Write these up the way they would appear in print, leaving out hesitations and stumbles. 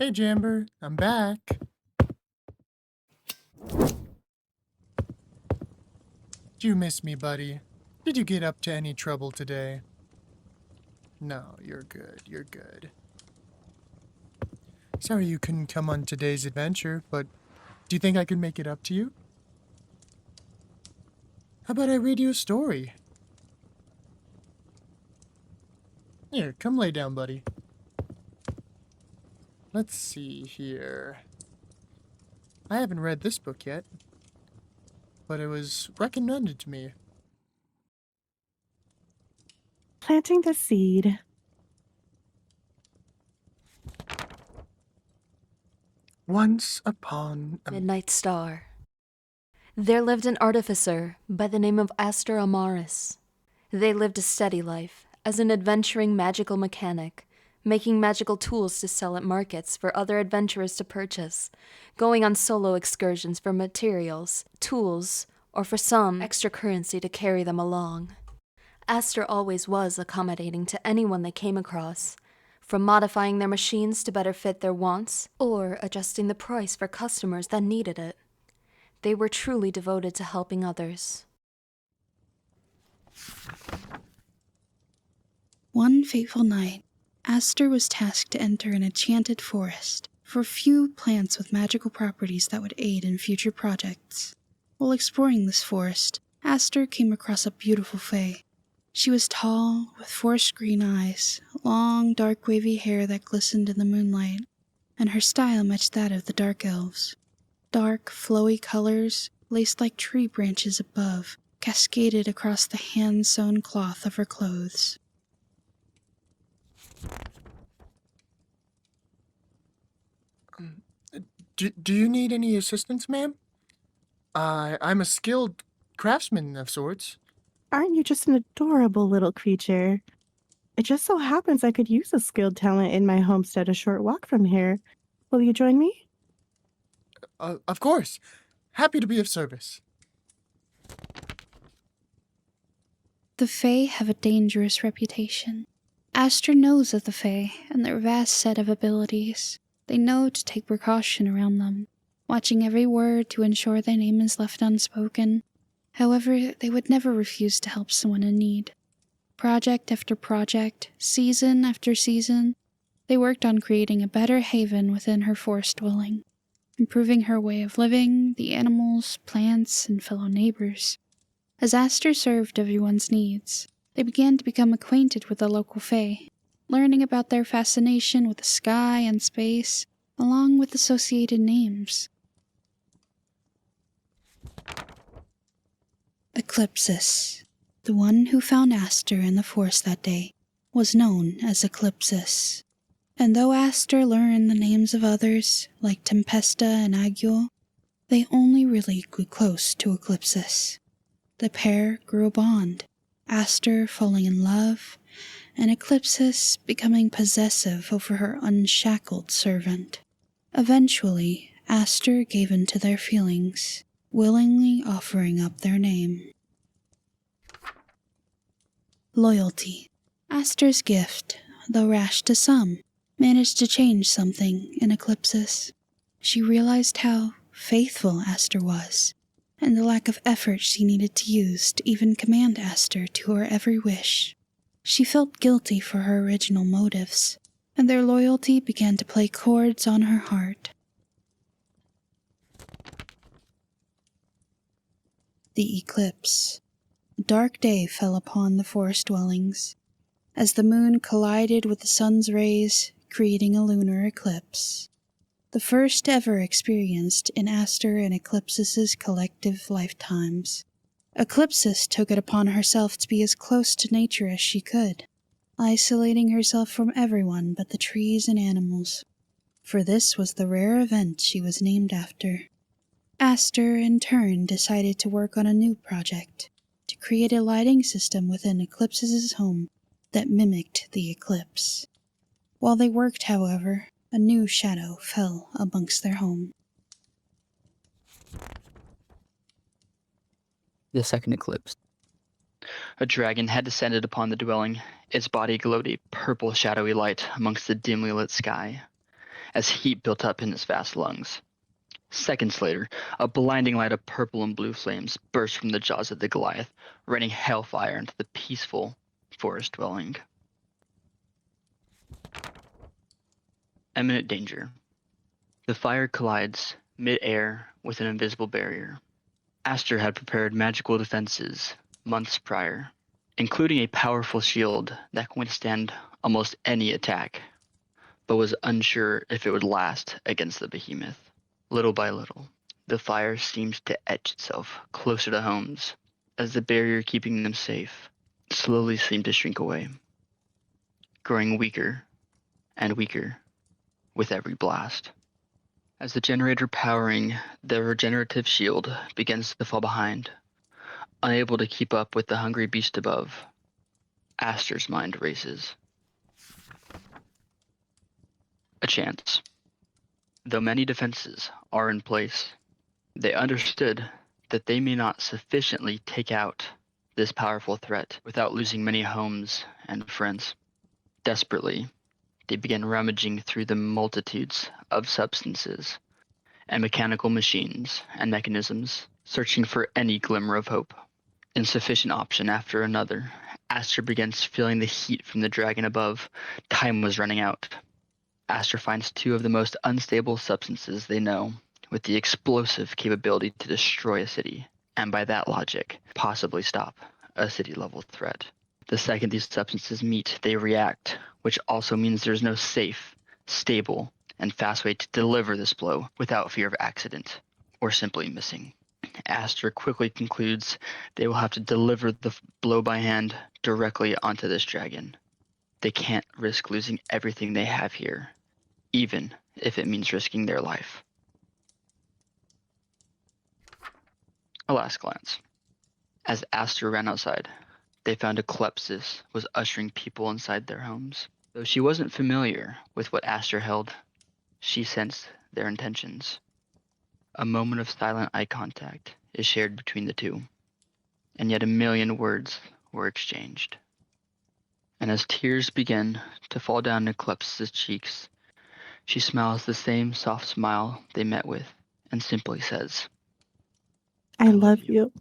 Hey, Jamber, I'm back. Did you miss me, buddy? Did you get up to any trouble today? No, you're good, you're good. Sorry you couldn't come on today's adventure, but do you think I could make it up to you? How about I read you a story? Here, come lay down, buddy. Let's see here. I haven't read this book yet, but it was recommended to me. Planting the seed. Once upon a... Midnight Star. There lived an artificer by the name of Astor Amaris. They lived a steady life as an adventuring magical mechanic, making magical tools to sell at markets for other adventurers to purchase, going on solo excursions for materials, tools, or for some extra currency to carry them along. Astor always was accommodating to anyone they came across, from modifying their machines to better fit their wants, or adjusting the price for customers that needed it. They were truly devoted to helping others. One fateful night, Astor was tasked to enter an enchanted forest for a few plants with magical properties that would aid in future projects. While exploring this forest, Astor came across a beautiful fae. She was tall, with forest green eyes, long, dark, wavy hair that glistened in the moonlight, and her style matched that of the dark elves. Dark, flowy colors, laced like tree branches above, cascaded across the hand-sewn cloth of her clothes. Do you need any assistance, ma'am? I'm a skilled craftsman of sorts. Aren't you just an adorable little creature? It just so happens I could use a skilled talent in my homestead a short walk from here. Will you join me? Of course. Happy to be of service. The Fae have a dangerous reputation. Astor knows of the Fae and their vast set of abilities. They know to take precaution around them, watching every word to ensure their name is left unspoken. However, they would never refuse to help someone in need. Project after project, season after season, they worked on creating a better haven within her forest dwelling, improving her way of living, the animals, plants, and fellow neighbors. As Astor served everyone's needs, they began to become acquainted with the local Fae, learning about their fascination with the sky and space, along with associated names. Eclipsis, the one who found Astor in the forest that day, was known as Eclipsis. And though Astor learned the names of others, like Tempesta and Agule, they only really grew close to Eclipsis. The pair grew a bond, Astor falling in love, and Eclipsis becoming possessive over her unshackled servant. Eventually, Astor gave in to their feelings, willingly offering up their name. Loyalty. Astor's gift, though rash to some, managed to change something in Eclipsis. She realized how faithful Astor was, and the lack of effort she needed to use to even command Astor to her every wish. She felt guilty for her original motives, and their loyalty began to play chords on her heart. The eclipse. A dark day fell upon the forest dwellings, as the moon collided with the sun's rays, creating a lunar eclipse. The first ever experienced in Astor and Eclipsis' collective lifetimes. Eclipsis took it upon herself to be as close to nature as she could, isolating herself from everyone but the trees and animals. For this was the rare event she was named after. Astor, in turn, decided to work on a new project, to create a lighting system within Eclipsis' home that mimicked the eclipse. While they worked, however, a new shadow fell amongst their home. The second eclipse. A dragon had descended upon the dwelling. Its body glowed a purple shadowy light amongst the dimly lit sky. as heat built up in his vast lungs. Seconds later, a blinding light of purple and blue flames burst from the jaws of the Goliath, raining hellfire into the peaceful forest dwelling. Imminent danger. The fire collides mid-air with an invisible barrier. Aster had prepared magical defenses months prior, including a powerful shield that can withstand almost any attack, but was unsure if it would last against the behemoth. Little by little, the fire seemed to etch itself closer to homes, as the barrier keeping them safe slowly seemed to shrink away, growing weaker and weaker with every blast. As the generator powering the regenerative shield begins to fall behind, unable to keep up with the hungry beast above, Aster's mind races. A chance. Though many defenses are in place, they understood that they may not sufficiently take out this powerful threat without losing many homes and friends. Desperately, they began rummaging through the multitudes of substances and mechanical machines and mechanisms, searching for any glimmer of hope. Insufficient option after another, Aster begins feeling the heat from the dragon above. Time was running out. Aster finds two of the most unstable substances they know, with the explosive capability to destroy a city, and by that logic, possibly stop a city-level threat. The second these substances meet, they react, which also means there's no safe, stable, and fast way to deliver this blow without fear of accident, or simply missing. Aster quickly concludes they will have to deliver the blow by hand directly onto this dragon. They can't risk losing everything they have here, even if it means risking their life. A last glance. As Aster ran outside, they found Eclepsis was ushering people inside their homes. Though she wasn't familiar with what Aster held, she sensed their intentions. A moment of silent eye contact is shared between the two, and yet a million words were exchanged. And as tears begin to fall down Eclepsis' cheeks, she smiles the same soft smile they met with and simply says, I love you.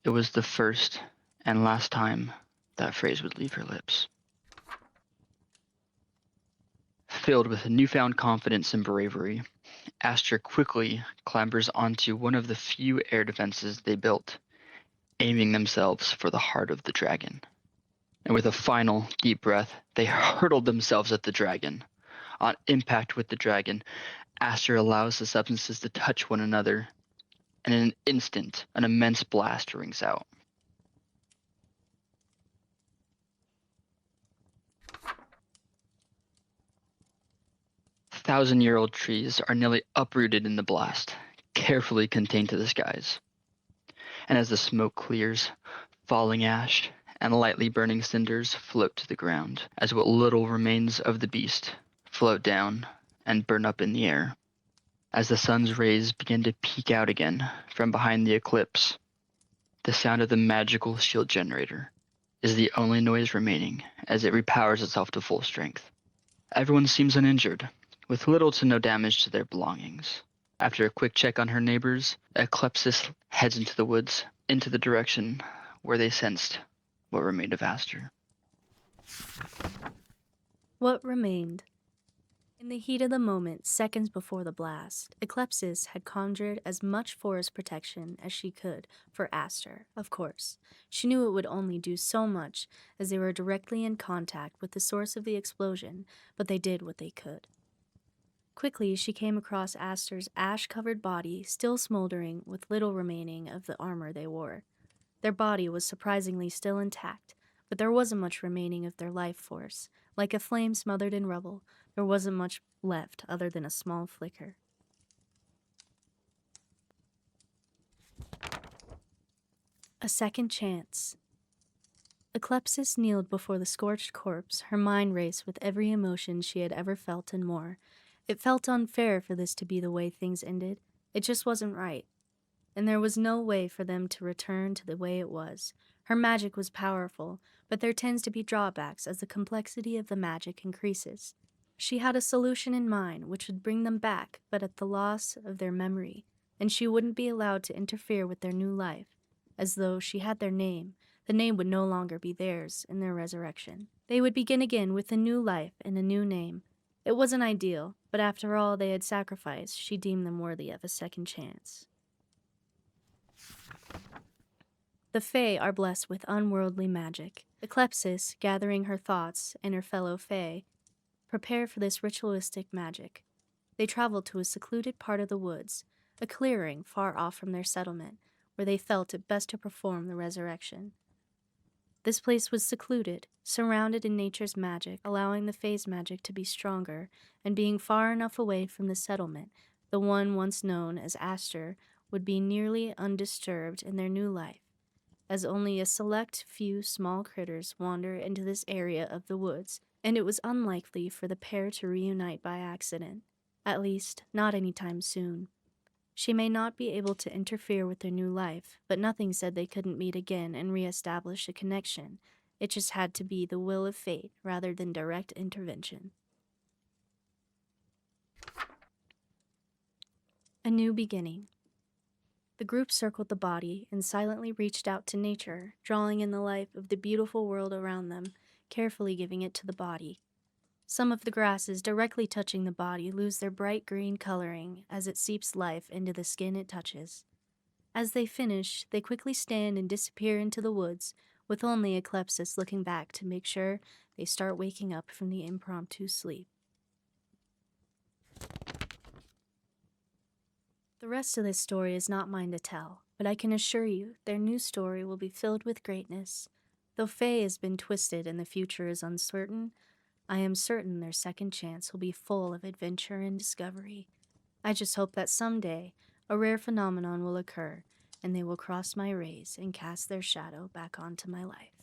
It was the first and last time that phrase would leave her lips. Filled with a newfound confidence and bravery, Aster quickly clambers onto one of the few air defenses they built, aiming themselves for the heart of the dragon. And with a final deep breath, they hurled themselves at the dragon. On impact with the dragon, Aster allows the substances to touch one another, and in an instant, an immense blast rings out. Thousand-year-old trees are nearly uprooted in the blast, carefully contained to the skies. And as the smoke clears, falling ash and lightly burning cinders float to the ground, as what little remains of the beast float down and burn up in the air. As the sun's rays begin to peek out again from behind the eclipse, the sound of the magical shield generator is the only noise remaining as it repowers itself to full strength. Everyone seems uninjured, with little to no damage to their belongings. After a quick check on her neighbors, Eclepsis heads into the woods, into the direction where they sensed what remained of Aster. What remained? In the heat of the moment, seconds before the blast, Eclepsis had conjured as much forest protection as she could for Aster, of course. She knew it would only do so much, as they were directly in contact with the source of the explosion, but they did what they could. Quickly, she came across Aster's ash-covered body, still smoldering with little remaining of the armor they wore. Their body was surprisingly still intact, but there wasn't much remaining of their life force. Like a flame smothered in rubble, there wasn't much left other than a small flicker. A second chance. Eclepsis kneeled before the scorched corpse, her mind raced with every emotion she had ever felt and more. It felt unfair for this to be the way things ended. It just wasn't right. And there was no way for them to return to the way it was. Her magic was powerful, but there tends to be drawbacks as the complexity of the magic increases. She had a solution in mind which would bring them back, but at the loss of their memory, and she wouldn't be allowed to interfere with their new life, as though she had their name. The name would no longer be theirs in their resurrection. They would begin again with a new life and a new name. It wasn't ideal, but after all they had sacrificed, she deemed them worthy of a second chance. The Fae are blessed with unworldly magic. Eclepsis, gathering her thoughts and her fellow Fae, prepare for this ritualistic magic. They travel to a secluded part of the woods, a clearing far off from their settlement, where they felt it best to perform the resurrection. This place was secluded, surrounded in nature's magic, allowing the Fae's magic to be stronger, and being far enough away from the settlement, the one once known as Aster would be nearly undisturbed in their new life, as only a select few small critters wander into this area of the woods, and it was unlikely for the pair to reunite by accident, at least not anytime soon. She may not be able to interfere with their new life, but nothing said they couldn't meet again and re-establish a connection. It just had to be the will of fate rather than direct intervention. A new beginning. The group circled the body and silently reached out to nature, drawing in the life of the beautiful world around them, carefully giving it to the body. Some of the grasses directly touching the body lose their bright green coloring as it seeps life into the skin it touches. As they finish, they quickly stand and disappear into the woods, with only Eclepsis looking back to make sure they start waking up from the impromptu sleep. The rest of this story is not mine to tell, but I can assure you their new story will be filled with greatness. Though Fae has been twisted and the future is uncertain, I am certain their second chance will be full of adventure and discovery. I just hope that someday a rare phenomenon will occur, and they will cross my rays and cast their shadow back onto my life.